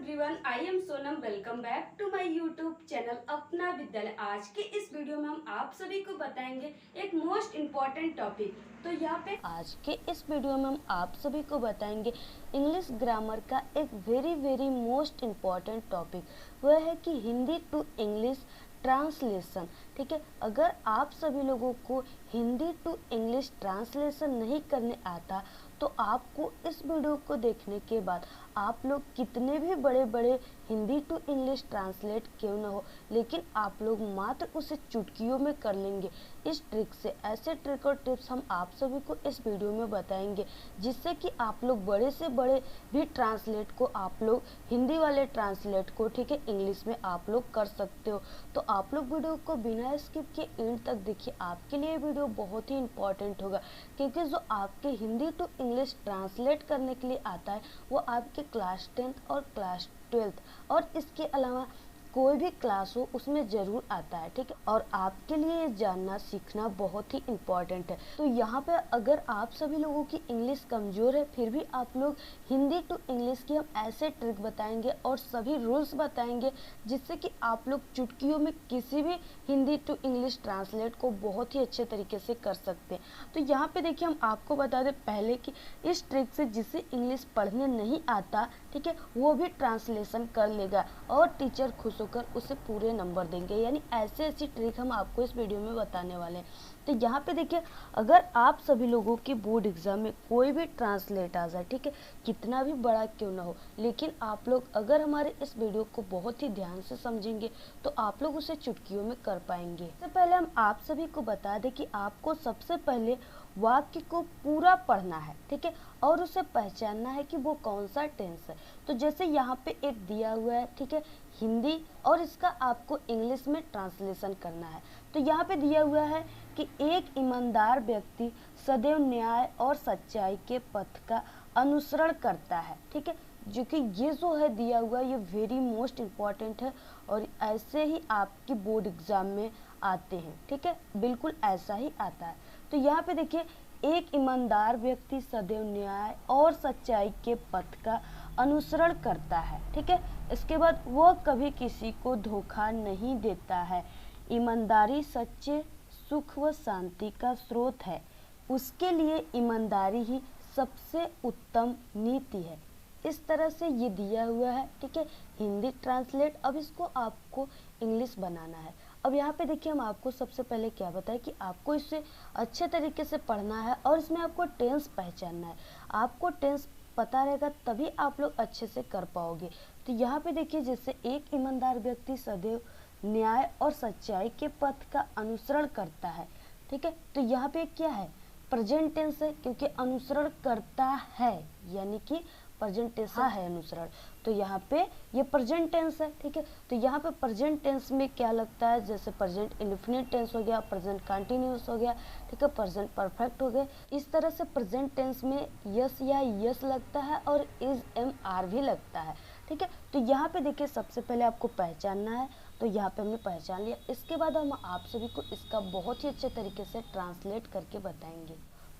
Everyone, I am Sonam. Welcome back to my YouTube channel Apna Vidyalaya. आज के इस वीडियो में हम आप सभी को बताएंगे एक मोस्ट इम्पॉर्टेंट टॉपिक। तो यहाँ पे आज के इस वीडियो में हम आप सभी को बताएंगे इंग्लिश ग्रामर का एक वेरी मोस्ट इम्पॉर्टेंट टॉपिक। वह है कि हिंदी टू इंग्लिश ट्रांसलेशन। ठीक है, अगर आप सभी लोगों को हिंदी टू इंग्लिश ट्रांसलेशन नहीं करने आता तो आपको इस वीडियो को देखने के बाद आप लोग कितने भी बड़े बड़े हिंदी टू इंग्लिश ट्रांसलेट क्यों ना हो, लेकिन आप लोग मात्र उसे चुटकियों में कर लेंगे। इस ट्रिक से ऐसे ट्रिक और टिप्स हम आप सभी को इस वीडियो में बताएंगे, जिससे कि आप लोग बड़े से बड़े भी ट्रांसलेट को आप लोग हिंदी वाले ट्रांसलेट को ठीक है इंग्लिश में आप लोग कर सकते हो। तो आप लोग वीडियो को बिना स्किप के एंड तक देखिए, आपके लिए वीडियो बहुत ही इंपॉर्टेंट होगा, क्योंकि जो आपके हिंदी टू इंग्लिश ट्रांसलेट करने के लिए आता है वो आपके क्लास 10th और क्लास 12th और इसके अलावा कोई भी क्लास हो उसमें जरूर आता है। ठीक है, और आपके लिए ये जानना सीखना बहुत ही इम्पोर्टेंट है। तो यहाँ पे अगर आप सभी लोगों की इंग्लिश कमजोर है फिर भी आप लोग हिंदी टू इंग्लिश की हम ऐसे ट्रिक बताएंगे और सभी रूल्स बताएंगे, जिससे कि आप लोग चुटकियों में किसी भी हिंदी टू इंग्लिश ट्रांसलेट को बहुत ही अच्छे तरीके से कर सकते हैं। तो यहाँ पे देखिए, हम आपको बता दें पहले कि इस ट्रिक से जिसे इंग्लिश पढ़ने नहीं आता, ठीक है, वो भी ट्रांसलेशन कर लेगा और टीचर खुश होकर उसे पूरे नंबर देंगे। यानी ऐसी ट्रिक हम आपको इस वीडियो में बताने वाले हैं। तो यहाँ पे देखिए, अगर आप सभी लोगों के बोर्ड एग्जाम में कोई भी ट्रांसलेट आ जाए, ठीक है, कितना भी बड़ा क्यों ना हो, लेकिन आप लोग अगर हमारे इस वीडियो को बहुत ही ध्यान से समझेंगे तो आप लोग उसे चुटकियों में कर पाएंगे। इससे पहले हम आप सभी को बता दें कि आपको सबसे पहले वाक्य को पूरा पढ़ना है, ठीक है, और उसे पहचानना है कि वो कौन सा टेंस है। तो जैसे यहाँ पे एक दिया हुआ है, ठीक है, हिंदी, और इसका आपको इंग्लिश में ट्रांसलेशन करना है। तो यहाँ पे दिया हुआ है कि एक ईमानदार व्यक्ति सदैव न्याय और सच्चाई के पथ का अनुसरण करता है। ठीक है, जो कि ये जो है दिया हुआ ये वेरी मोस्ट इम्पॉर्टेंट है और ऐसे ही आपकी बोर्ड एग्जाम में आते हैं। ठीक है, बिल्कुल ऐसा ही आता है। तो यहाँ पे देखिए, एक ईमानदार व्यक्ति सदैव न्याय और सच्चाई के पथ का अनुसरण करता है। ठीक है, इसके बाद वह कभी किसी को धोखा नहीं देता है। ईमानदारी सच्चे सुख व शांति का स्रोत है। उसके लिए ईमानदारी ही सबसे उत्तम नीति है। इस तरह से ये दिया हुआ है। ठीक है, हिंदी ट्रांसलेट। अब इसको आपको इंग्लिश बनाना है। अब यहाँ पे देखिए, हम आपको सबसे पहले क्या बताएं कि आपको इसे अच्छे तरीके से पढ़ना है और इसमें आपको टेंस पहचानना है। आपको टेंस पता रहेगा तभी आप लोग अच्छे से कर पाओगे। तो यहाँ पे देखिए, जैसे एक ईमानदार व्यक्ति सदैव न्याय और सच्चाई के पथ का अनुसरण करता है। ठीक है, तो यहाँ पे क्या है, प्रेजेंट टेंस है, क्योंकि अनुसरण करता है यानी कि प्रेजेंट टेंस है अनुसरण। तो यहाँ पे ये प्रेजेंट टेंस है। ठीक है, तो यहाँ पे प्रेजेंट टेंस में क्या लगता है, जैसे प्रेजेंट इंडेफिनिट टेंस हो गया, प्रेजेंट कंटिन्यूअस हो गया, ठीक है, प्रेजेंट परफेक्ट हो गया। इस तरह से प्रेजेंट टेंस में यस या यस लगता है और इज एम आर भी लगता है। ठीक है, तो यहाँ पे देखिए, सबसे पहले आपको पहचानना है। तो यहाँ पे हमने पहचान लिया। इसके बाद हम आप सभी को इसका बहुत ही अच्छे तरीके से ट्रांसलेट करके बताएंगे।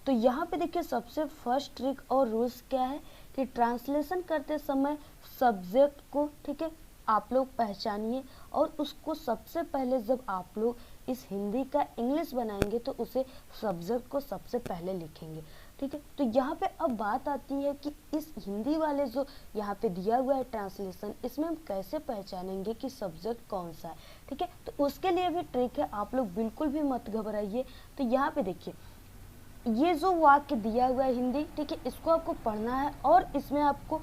तो यहाँ पे देखिए, सबसे फर्स्ट ट्रिक और रूल्स क्या है कि ट्रांसलेशन करते समय सब्जेक्ट को, ठीक है, आप लोग पहचानिए और उसको सबसे पहले जब आप लोग इस हिंदी का इंग्लिश बनाएंगे तो उसे सब्जेक्ट को सबसे पहले लिखेंगे। ठीक है, तो यहाँ पे अब बात आती है कि इस हिंदी वाले जो यहाँ पे दिया हुआ है ट्रांसलेशन, इसमें हम कैसे पहचानेंगे कि सब्जेक्ट कौन सा है। ठीक है, तो उसके लिए भी ट्रिक है, आप लोग बिल्कुल भी मत घबराइए। तो यहाँ पे देखिए, ये जो वाक्य दिया हुआ है हिंदी, ठीक है, इसको आपको पढ़ना है और इसमें आपको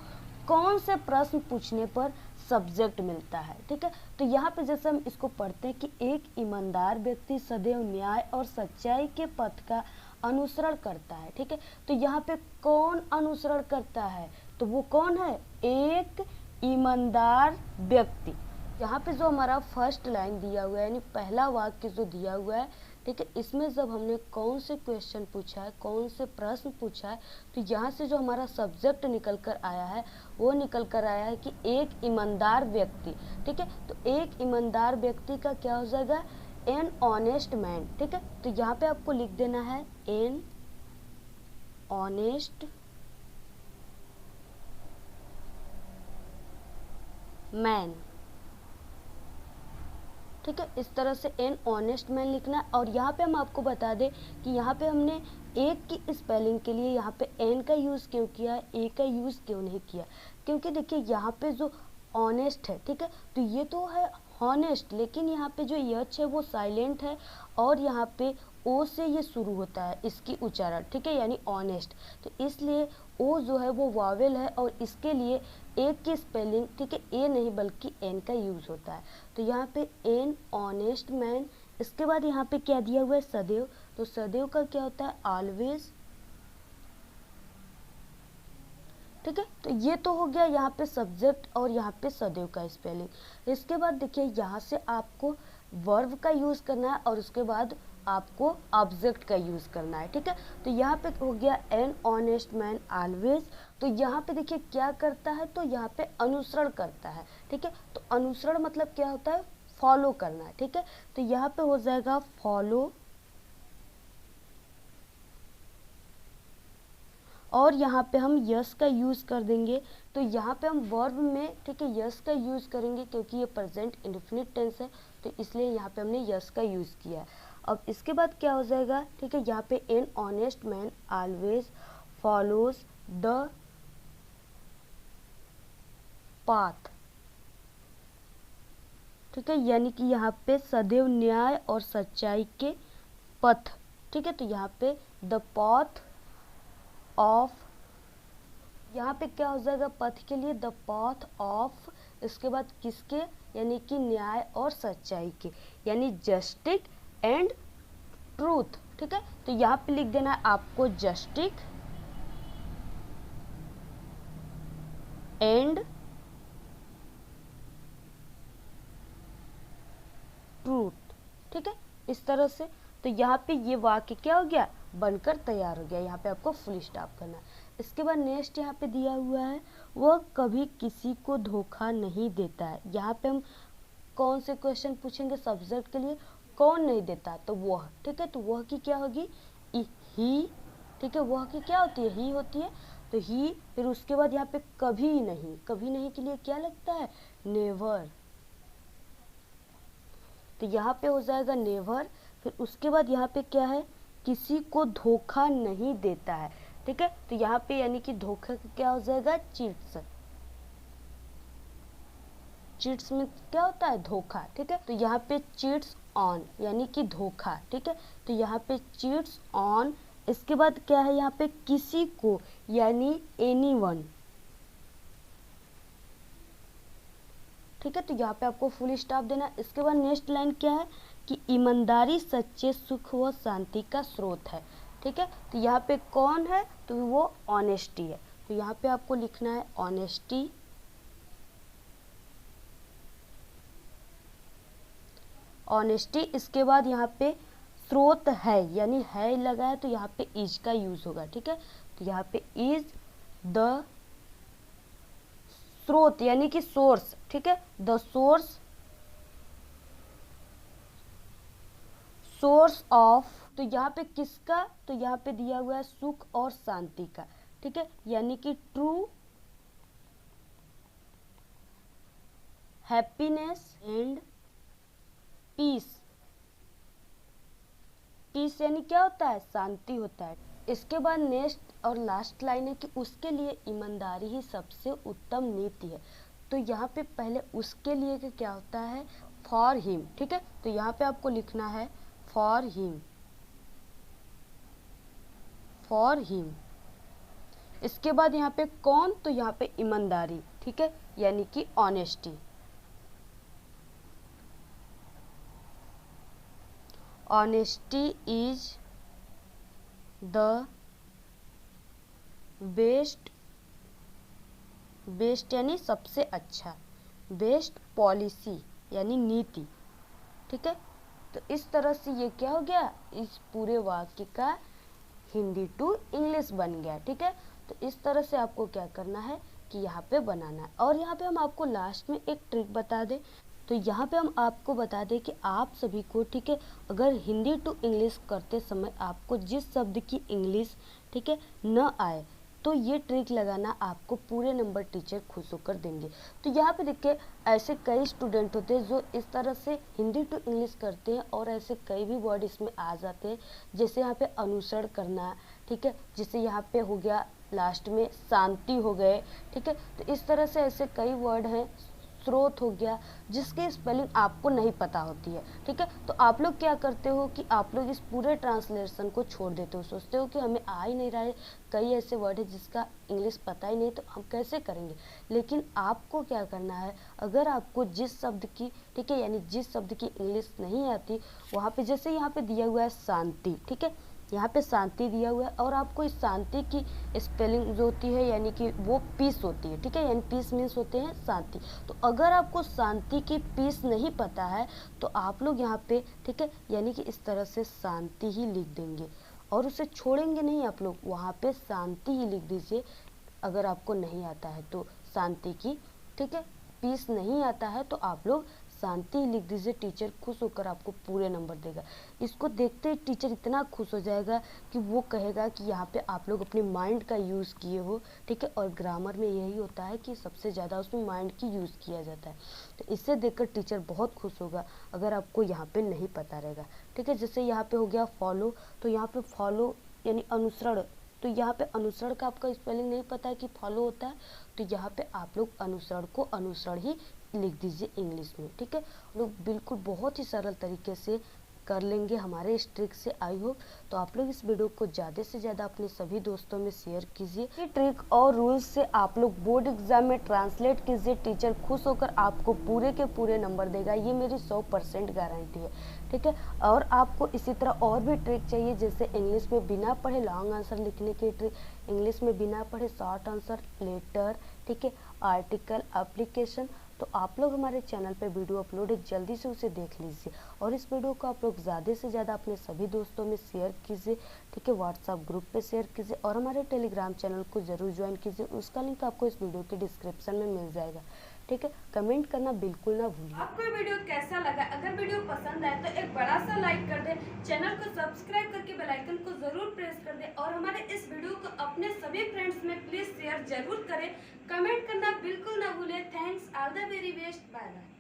कौन से प्रश्न पूछने पर सब्जेक्ट मिलता है। ठीक है, तो यहाँ पे जैसे हम इसको पढ़ते हैं कि एक ईमानदार व्यक्ति सदैव न्याय और सच्चाई के पथ का अनुसरण करता है। ठीक है, तो यहाँ पे कौन अनुसरण करता है, तो वो कौन है, एक ईमानदार व्यक्ति। यहाँ पे जो हमारा फर्स्ट लाइन दिया हुआ है यानी पहला वाक्य जो दिया हुआ है, ठीक है, इसमें जब हमने कौन से क्वेश्चन पूछा है, कौन से प्रश्न पूछा है, तो यहाँ से जो हमारा सब्जेक्ट निकल कर आया है वो निकल कर आया है कि एक ईमानदार व्यक्ति। ठीक है, तो एक ईमानदार व्यक्ति का क्या हो जाएगा, एन ऑनेस्ट मैन। ठीक है, तो यहाँ पे आपको लिख देना है एन ऑनेस्ट मैन, ठीक है। इस तरह से एन ऑनेस्ट मैन लिखना है। और यहाँ पे हम आपको बता दें कि यहाँ पे हमने एक की स्पेलिंग के लिए यहाँ पे एन का यूज़ क्यों किया है, ए का यूज़ क्यों नहीं किया, क्योंकि देखिए यहाँ पे जो ऑनेस्ट है, ठीक है, तो ये तो है हॉनेस्ट, लेकिन यहाँ पे जो यच है वो साइलेंट है और यहाँ पे ओ से ये शुरू होता है इसकी उच्चारण, ठीक है, यानी ऑनेस्ट। तो इसलिए ओ जो है वो वावेल है और इसके लिए एक की स्पेलिंग, ठीक है, ए नहीं बल्कि एन का यूज़ होता है। तो यहाँ पे एन ऑनेस्ट मैन। इसके बाद यहाँ पे क्या दिया हुआ है, सदैव। तो सदैव का क्या होता है, ऑलवेज, ठीक है। तो ये तो हो गया यहाँ पे सब्जेक्ट और यहाँ पे सदैव का स्पेलिंग। इसके बाद देखिए यहाँ से आपको वर्ब का यूज़ करना है और उसके बाद आपको ऑब्जेक्ट का यूज़ करना है, ठीक है। तो यहाँ पे हो गया एन ऑनेस्ट मैन ऑलवेज। तो यहाँ पे देखिए क्या करता है, तो यहाँ पे अनुसरण करता है, ठीक है। तो अनुसरण मतलब क्या होता है, फॉलो करना है, ठीक है। तो यहाँ पे हो जाएगा फॉलो, और यहाँ पे हम यस का यूज़ कर देंगे। तो यहाँ पे हम वर्ब में, ठीक है, यस का यूज़ करेंगे क्योंकि ये प्रेजेंट इंडेफिनिट टेंस है, तो इसलिए यहाँ पे हमने यस का यूज़ किया है। अब इसके बाद क्या हो जाएगा, ठीक है, यहाँ पे an honest man always follows the path, ठीक है, यानी कि यहाँ पे सदैव न्याय और सच्चाई के पथ, ठीक है। तो यहाँ पे द पाथ ऑफ, यहाँ पे क्या हो जाएगा, पथ के लिए द पाथ ऑफ, इसके बाद किसके, यानी कि न्याय और सच्चाई के, यानी जस्टिस एंड ट्रूथ, ठीक है। तो यहाँ पे लिख देना है आपको जस्टिस एंड ट्रूथ, ठीक है, इस तरह से। तो यहाँ पे ये वाक्य क्या हो गया, बनकर तैयार हो गया। यहाँ पे आपको फुल स्टॉप करना है। इसके बाद नेक्स्ट यहाँ पे दिया हुआ है, वह कभी किसी को धोखा नहीं देता है। यहाँ पे हम कौन से क्वेश्चन पूछेंगे, सब्जेक्ट के लिए कौन नहीं देता, तो वह, ठीक है। तो वह की क्या होगी, ही, ठीक है, वह की क्या होती है, ही होती है। तो ही, फिर उसके बाद यहाँ पे कभी नहीं, कभी नहीं के लिए क्या लगता है, नेवर। तो यहाँ पे हो जाएगा नेवर। फिर उसके बाद यहाँ पे क्या है, किसी को धोखा नहीं देता है, ठीक है। तो यहाँ पे यानी कि धोखा क्या हो जाएगा, चीट्स। चीट्स में क्या होता है, धोखा, ठीक है। तो यहाँ पे चीट्स ऑन यानी कि धोखा, ठीक है। तो यहाँ पे चीट्स ऑन। इसके बाद क्या है, यहाँ पे किसी को यानी एनीवन, ठीक है। तो यहाँ पे आपको फुल स्टॉप देना। इसके बाद नेक्स्ट लाइन क्या है कि ईमानदारी सच्चे सुख व शांति का स्रोत है, ठीक है। तो यहाँ पे कौन है, तो वो ऑनेस्टी है। तो यहाँ पे आपको लिखना है ऑनेस्टी, ऑनेस्टी। इसके बाद यहाँ पे स्रोत है, यानी है लगा है तो यहाँ पे इज का यूज होगा, ठीक है। तो यहाँ पे इज द स्रोत यानी कि सोर्स, ठीक है, द सोर्स, सोर्स ऑफ। तो यहाँ पे किसका, तो यहाँ पे दिया हुआ है सुख और शांति का, ठीक है, यानी कि true happiness and peace. Peace यानी क्या होता है, शांति होता है। इसके बाद नेक्स्ट और लास्ट लाइन है कि उसके लिए ईमानदारी ही सबसे उत्तम नीति है। तो यहाँ पे पहले उसके लिए का क्या होता है, फॉर हिम, ठीक है। तो यहाँ पे आपको लिखना है फॉर हिम, फॉर हिम। इसके बाद यहाँ पे कौन, तो यहाँ पे ईमानदारी, ठीक है, यानी कि honesty. Honesty is the best, best यानी सबसे अच्छा, बेस्ट पॉलिसी यानी नीति, ठीक है। तो इस तरह से ये क्या हो गया, इस पूरे वाक्य का हिंदी टू इंग्लिश बन गया, ठीक है। तो इस तरह से आपको क्या करना है कि यहाँ पे बनाना है। और यहाँ पे हम आपको लास्ट में एक ट्रिक बता दें। तो यहाँ पे हम आपको बता दें कि आप सभी को, ठीक है, अगर हिंदी टू इंग्लिश करते समय आपको जिस शब्द की इंग्लिश, ठीक है, न आए तो ये ट्रिक लगाना आपको पूरे नंबर टीचर खुश होकर देंगे। तो यहाँ पे देखिए ऐसे कई स्टूडेंट होते हैं जो इस तरह से हिंदी टू इंग्लिश करते हैं और ऐसे कई भी वर्ड इसमें आ जाते हैं, जैसे यहाँ पे अनुसरण करना, ठीक है, जैसे यहाँ पे हो गया लास्ट में शांति हो गए, ठीक है। तो इस तरह से ऐसे कई वर्ड हैं, स्रोत हो गया, जिसके स्पेलिंग आपको नहीं पता होती है, ठीक है। तो आप लोग क्या करते हो कि आप लोग इस पूरे ट्रांसलेशन को छोड़ देते हो, सोचते हो कि हमें आ ही नहीं रहा है, कई ऐसे वर्ड है जिसका इंग्लिश पता ही नहीं, तो हम कैसे करेंगे। लेकिन आपको क्या करना है, अगर आपको जिस शब्द की, ठीक है, यानी जिस शब्द की इंग्लिश नहीं आती, वहाँ पे जैसे यहाँ पे दिया हुआ है शांति, ठीक है, यहाँ पे शांति दिया हुआ है और आपको इस शांति की स्पेलिंग जो होती है यानी कि वो पीस होती है, ठीक है, यानी पीस मीन्स होते हैं शांति। तो अगर आपको शांति की पीस नहीं पता है तो आप लोग यहाँ पे, ठीक है, यानी कि इस तरह से शांति ही लिख देंगे और उसे छोड़ेंगे नहीं, आप लोग वहाँ पे शांति ही लिख दीजिए। अगर आपको नहीं आता है तो शांति की, ठीक है, पीस नहीं आता है तो आप लोग शांति ही लिख दीजिए। टीचर खुश होकर आपको पूरे नंबर देगा। इसको देखते ही टीचर इतना खुश हो जाएगा कि वो कहेगा कि यहाँ पे आप लोग अपने माइंड का यूज़ किए हो, ठीक है। और ग्रामर में यही होता है कि सबसे ज़्यादा उसमें माइंड की यूज़ किया जाता है। तो इससे देखकर टीचर बहुत खुश होगा अगर आपको यहाँ पे नहीं पता रहेगा, ठीक है। जैसे यहाँ पे हो गया फॉलो, तो यहाँ पे फॉलो यानी अनुसरण, तो यहाँ पे अनुसरण का आपका स्पेलिंग नहीं पता है कि फॉलो होता है, तो यहाँ पे आप लोग अनुसरण को अनुसरण ही लिख दीजिए इंग्लिश में, ठीक है। लोग बिल्कुल बहुत ही सरल तरीके से कर लेंगे हमारे इस ट्रिक से। आई होप तो आप लोग इस वीडियो को ज़्यादा से ज़्यादा अपने सभी दोस्तों में शेयर कीजिए। ये ट्रिक और रूल्स से आप लोग बोर्ड एग्जाम में ट्रांसलेट कीजिए, टीचर खुश होकर आपको पूरे के पूरे नंबर देगा, ये मेरी 100% गारंटी है, ठीक है। और आपको इसी तरह और भी ट्रिक चाहिए, जैसे इंग्लिश में बिना पढ़े लॉन्ग आंसर लिखने की ट्रिक, इंग्लिश में बिना पढ़े शॉर्ट आंसर, लेटर, ठीक है, आर्टिकल, एप्लीकेशन, तो आप लोग हमारे चैनल पे वीडियो अपलोड है, जल्दी से उसे देख लीजिए और इस वीडियो को आप लोग ज़्यादा से ज़्यादा अपने सभी दोस्तों में शेयर कीजिए, ठीक है। व्हाट्सएप ग्रुप पे शेयर कीजिए और हमारे टेलीग्राम चैनल को ज़रूर ज्वाइन कीजिए, उसका लिंक आपको इस वीडियो के डिस्क्रिप्शन में मिल जाएगा, ठीक है। कमेंट करना बिल्कुल ना भूलिए। आपको वीडियो कैसा लगा, अगर वीडियो पसंद आए तो एक बड़ा सा लाइक कर दे, चैनल को सब्सक्राइब करके बेल आइकन को जरूर प्रेस कर दे और हमारे इस वीडियो को अपने सभी फ्रेंड्स में प्लीज शेयर जरूर करें। कमेंट करना बिल्कुल ना भूलें। Thanks, all the very best, bye bye.